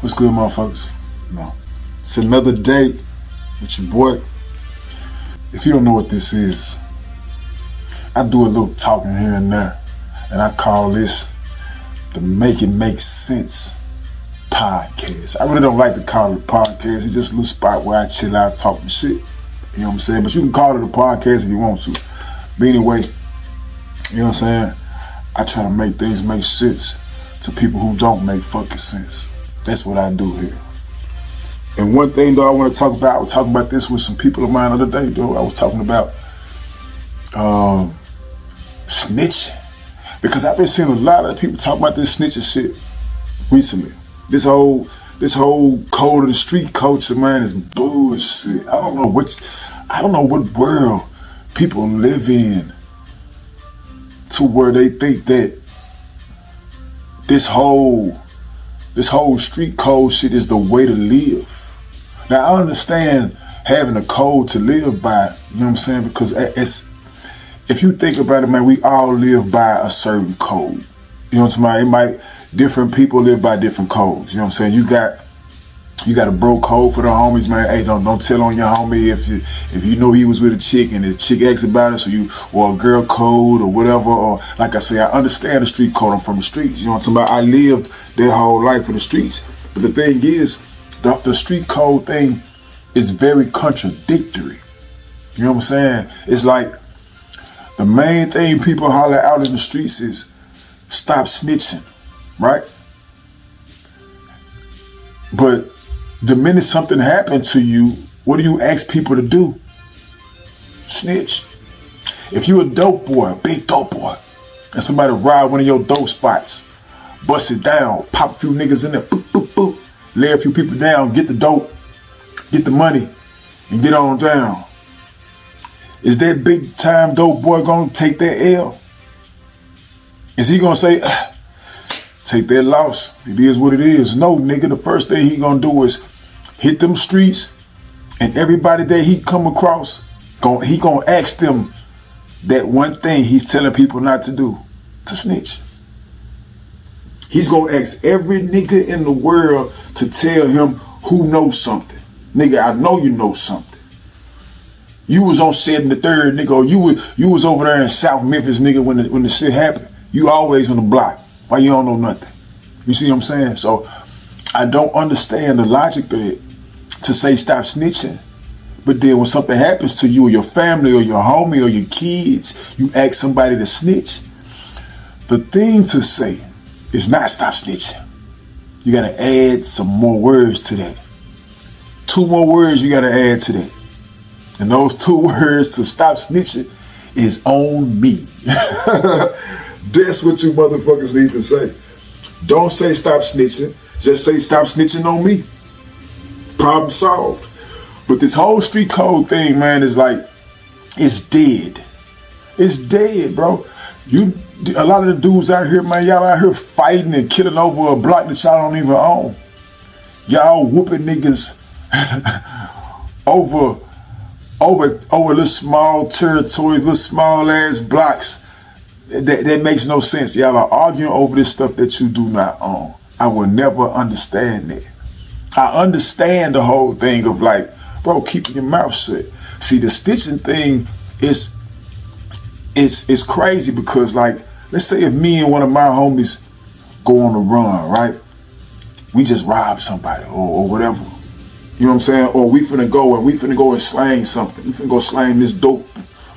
What's good, motherfuckers? No. It's another day with your boy. If you don't know what this is, I do a little talking here and there, and I call this the Make It Make Sense podcast. I really don't like to call it a podcast. It's just a little spot where I chill out talking shit. You know what I'm saying? But you can call it a podcast if you want to. But anyway, you know what I'm saying? I try to make things make sense to people who don't make fucking sense. That's what I do here. And one thing though I want to talk about, I was talking about this with some people of mine the other day, though. I was talking about snitching. Because I've been seeing a lot of people talk about this snitching shit recently. This whole code of the street culture, man, is bullshit. I don't know what world people live in to where they think that this whole street code shit is the way to live. Now I understand having a code to live by, you know what I'm saying? Because if you think about it, man, we all live by a certain code. You know what I'm saying? Different people live by different codes. You know what I'm saying? You got a bro code for the homies, man. Hey, don't tell on your homie if you know he was with a chick and his chick asks about it, or a girl code or whatever. Or like I say, I understand the street code. I'm from the streets. You know what I'm talking about? I live their whole life in the streets. But the thing is, the street code thing is very contradictory. You know what I'm saying? It's like the main thing people holler out in the streets is stop snitching, right? But the minute something happened to you, what do you ask people to do? Snitch. If you a dope boy, a big dope boy, and somebody rob one of your dope spots, bust it down, pop a few niggas in there, boop, boop, boop, lay a few people down, get the dope, get the money, and get on down. Is that big time dope boy gonna take that L? Is he gonna say, take that loss, it is what it is? No, nigga, the first thing he gonna do is hit them streets, and everybody that he come across, he gonna ask them that one thing he's telling people not to do, to snitch. He's gonna ask every nigga in the world to tell him who knows something. Nigga, I know you know something. You was on 73rd, nigga, or you was over there in South Memphis, nigga, when the shit happened. You always on the block. Why you don't know nothing? You see what I'm saying? So I don't understand the logic of it to say stop snitching. But then when something happens to you or your family or your homie or your kids, you ask somebody to snitch. The thing to say is not stop snitching. You gotta add some more words to that. 2 more words you gotta add to that. And those 2 words to stop snitching is on me. That's what you motherfuckers need to say. Don't say stop snitching. Just say stop snitching on me. Problem solved. But this whole street code thing, man, is like, it's dead. It's dead, bro. A lot of the dudes out here, man, y'all out here fighting and killing over a block that y'all don't even own. Y'all whooping niggas over little small territories, little small ass blocks. That makes no sense. Y'all are arguing over this stuff that you do not own. I will never understand that. I understand the whole thing of like, bro, keeping your mouth shut. See, the stitching thing is crazy because, like, let's say if me and one of my homies go on a run, right? We just rob somebody or whatever. You know what I'm saying? Or we finna go and slang something. We finna go slang this dope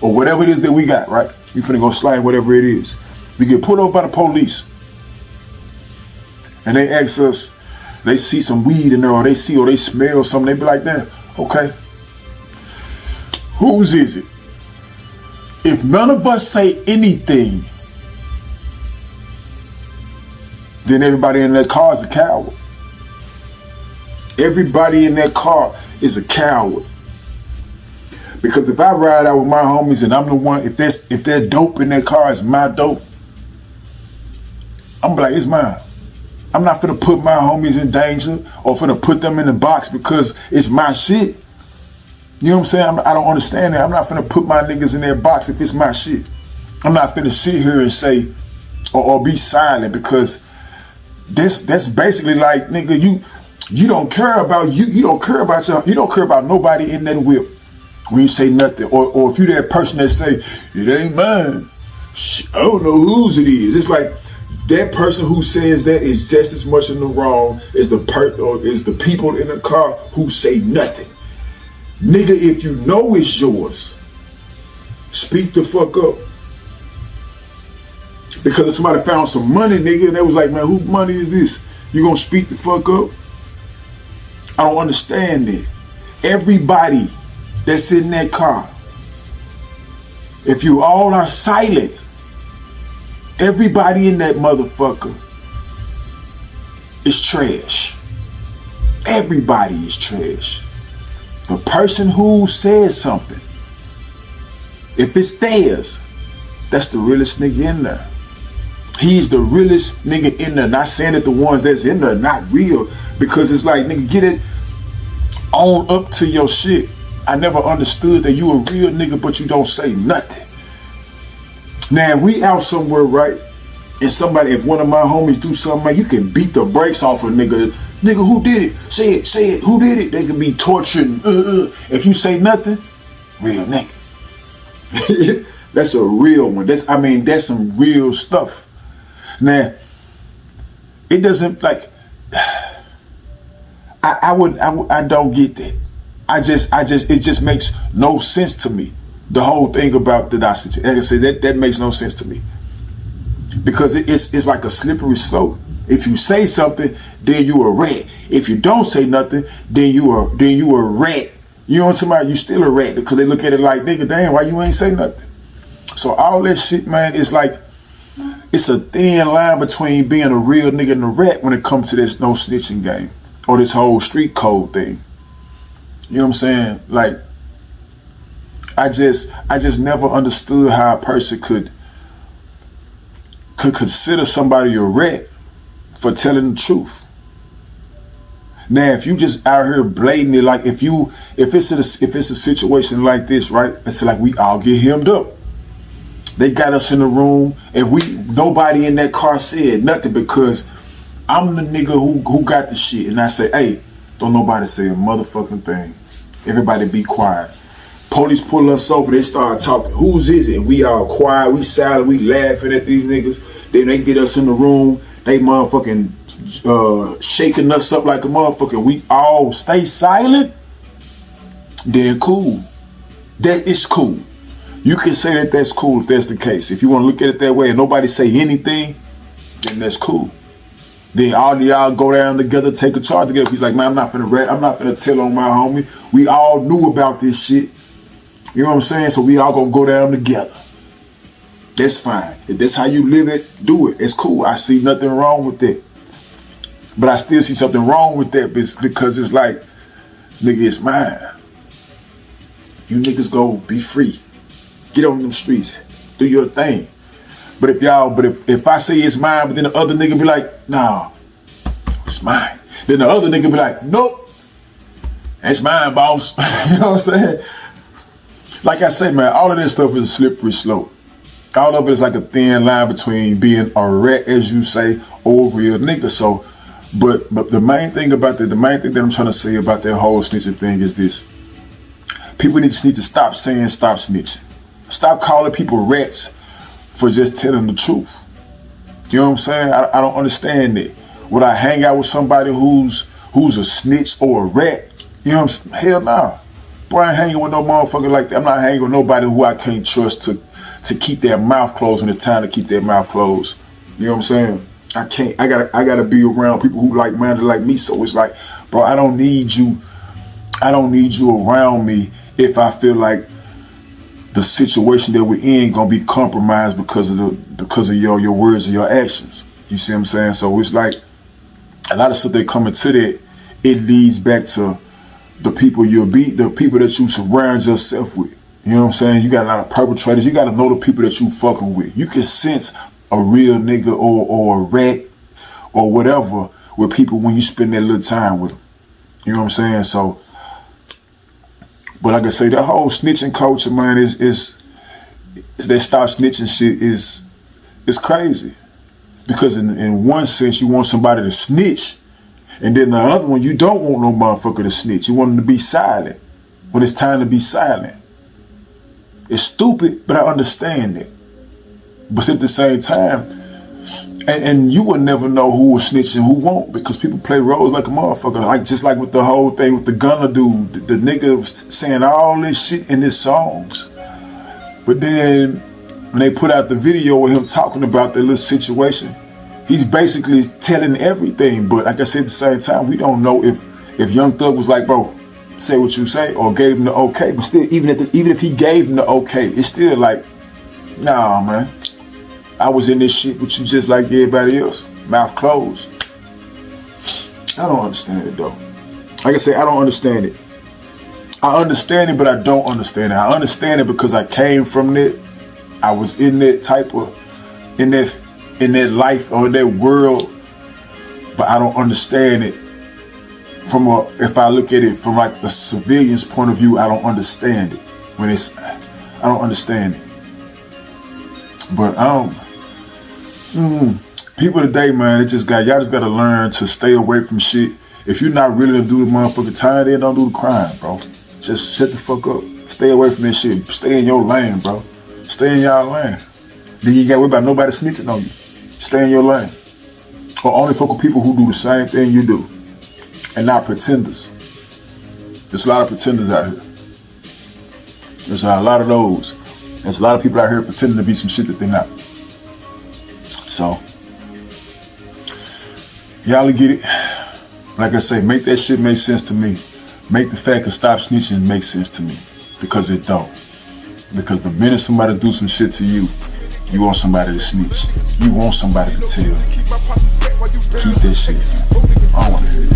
or whatever it is that we got, right? We finna go slang whatever it is. We get pulled over by the police. And they ask us, they see some weed in there or they smell something. They be like, damn, okay. Whose is it? If none of us say anything, then everybody in that car is a coward. Everybody in that car is a coward. Because if I ride out with my homies and I'm the one, if that dope in that car is my dope, I'm like, it's mine. I'm not finna put my homies in danger or finna put them in the box because it's my shit. You know what I'm saying? I don't understand that. I'm not finna put my niggas in their box if it's my shit. I'm not finna sit here and say or be silent because that's basically like, nigga, You don't care about you. You don't care about you don't care about nobody in that whip when you say nothing. Or if you that person that say it ain't mine, I don't know whose it is. It's like that person who says that is just as much in the wrong as the people in the car who say nothing. Nigga, if you know it's yours, speak the fuck up. Because if somebody found some money, nigga, and they was like, man, whose money is this? You gonna speak the fuck up? I don't understand it. Everybody that's in that car, if you all are silent, everybody in that motherfucker is trash. Everybody is trash. The person who says something, if it's theirs, that's the realest nigga in there. He's the realest nigga in there. Not saying that the ones that's in there are not real, because it's like, nigga, get it on up to your shit. I never understood that you a real nigga, but you don't say nothing. Now, if we out somewhere, right, and somebody, if one of my homies do something, man, you can beat the brakes off a nigga. Nigga, who did it? Say it, who did it? They can be torturing. If you say nothing, real nigga. That's a real one. That's some real stuff. Now, it doesn't, like, I don't get that. It just makes no sense to me. The whole thing about the Dawson, like I said, that makes no sense to me, because it's like a slippery slope. If you say something, then you a rat. If you don't say nothing, then you a rat. You know somebody, you still a rat, because they look at it like, nigga, damn, why you ain't say nothing? So all that shit, man, is like, it's a thin line between being a real nigga and a rat when it comes to this no snitching game or this whole street code thing. You know what I'm saying? Like, I just never understood how a person could consider somebody a rat for telling the truth. Now, if you just out here blatantly, like, if it's a situation like this, right? It's like we all get hemmed up. They got us in the room, and nobody in that car said nothing, because I'm the nigga who got the shit, and I say, hey, don't nobody say a motherfucking thing. Everybody be quiet. Police pull us over, they start talking. Whose is it? And we all quiet, we silent, we laughing at these niggas. Then they get us in the room, they motherfucking shaking us up like a motherfucker. We all stay silent. Then cool. That is cool. You can say that that's cool if that's the case. If you want to look at it that way and nobody say anything, then that's cool. Then all of y'all go down together, take a charge together. He's like, man, I'm not finna rat. I'm not finna tell on my homie. We all knew about this shit. You know what I'm saying? So we all gonna go down together. That's fine. If that's how you live it, do it. It's cool. I see nothing wrong with that. But I still see something wrong with that, because it's like, nigga, it's mine. You niggas go be free. Get on them streets. Do your thing. But if I say it's mine, but then the other nigga be like, nah, it's mine. Then the other nigga be like, nope, it's mine, boss. You know what I'm saying? Like I say, man, all of this stuff is a slippery slope. All of it is like a thin line between being a rat, as you say, or a real nigga. So, but the main thing that I'm trying to say about that whole snitching thing is this. People need to stop saying stop snitching. Stop calling people rats for just telling the truth. You know what I'm saying? I don't understand it. Would I hang out with somebody who's a snitch or a rat? You know what I'm saying? Hell nah. Boy, I ain't hanging with no motherfucker like that. I'm not hanging with nobody who I can't trust to keep their mouth closed when it's time to keep their mouth closed. You know what I'm saying? I can't. I gotta be around people who like-minded like me. So it's like, bro, I don't need you around me if I feel like the situation that we're in gonna be compromised because of your words and your actions. You see what I'm saying? So it's like a lot of stuff that come into that, it leads back to the people the people that you surround yourself with. You know what I'm saying? You got a lot of perpetrators. You got to know the people that you fucking with. You can sense a real nigga or a rat or whatever with people when you spend that little time with them. You know what I'm saying? So, but like I say, that whole snitching culture, man, is that stop snitching shit is crazy. Because in one sense, you want somebody to snitch, And then the other one, you don't want no motherfucker to snitch. You want him to be silent when it's time to be silent. It's stupid, but I understand it. But at the same time, and you will never know who will snitch and who won't, because people play roles like a motherfucker. Like just like with the whole thing with the Gunna dude, the nigga was saying all this shit in his songs. But then when they put out the video of him talking about that little situation, he's basically telling everything. But like I said, at the same time, we don't know if Young Thug was like, bro, say what you say, or gave him the okay. But still, even if he gave him the okay, it's still like, nah, man, I was in this shit with you just like everybody else, mouth closed. I don't understand it though. Like I say, I don't understand it. I understand it, but I don't understand it. I understand it because I came from it. I was in that type of, in that life or in that world, but I don't understand it from if I look at it from like a civilian's point of view. I don't understand it when I don't understand it. But people today, man, y'all just gotta learn to stay away from shit. If you're not really to do the motherfucking time, then don't do the crime, bro. Just shut the fuck up. Stay away from that shit. Stay in your lane, bro. Stay in y'all lane. Then you gotta worry about nobody snitching on you. Stay in your lane. Or only fuck with people who do the same thing you do. And not pretenders. There's a lot of pretenders out here. There's a lot of those. There's a lot of people out here pretending to be some shit that they're not. So, y'all get it. Like I say, make that shit make sense to me. Make the fact of stop snitching make sense to me. Because it don't. Because the minute somebody do some shit to you, you want somebody to snitch. You want somebody to tell. Keep that shit. I don't want to hear it.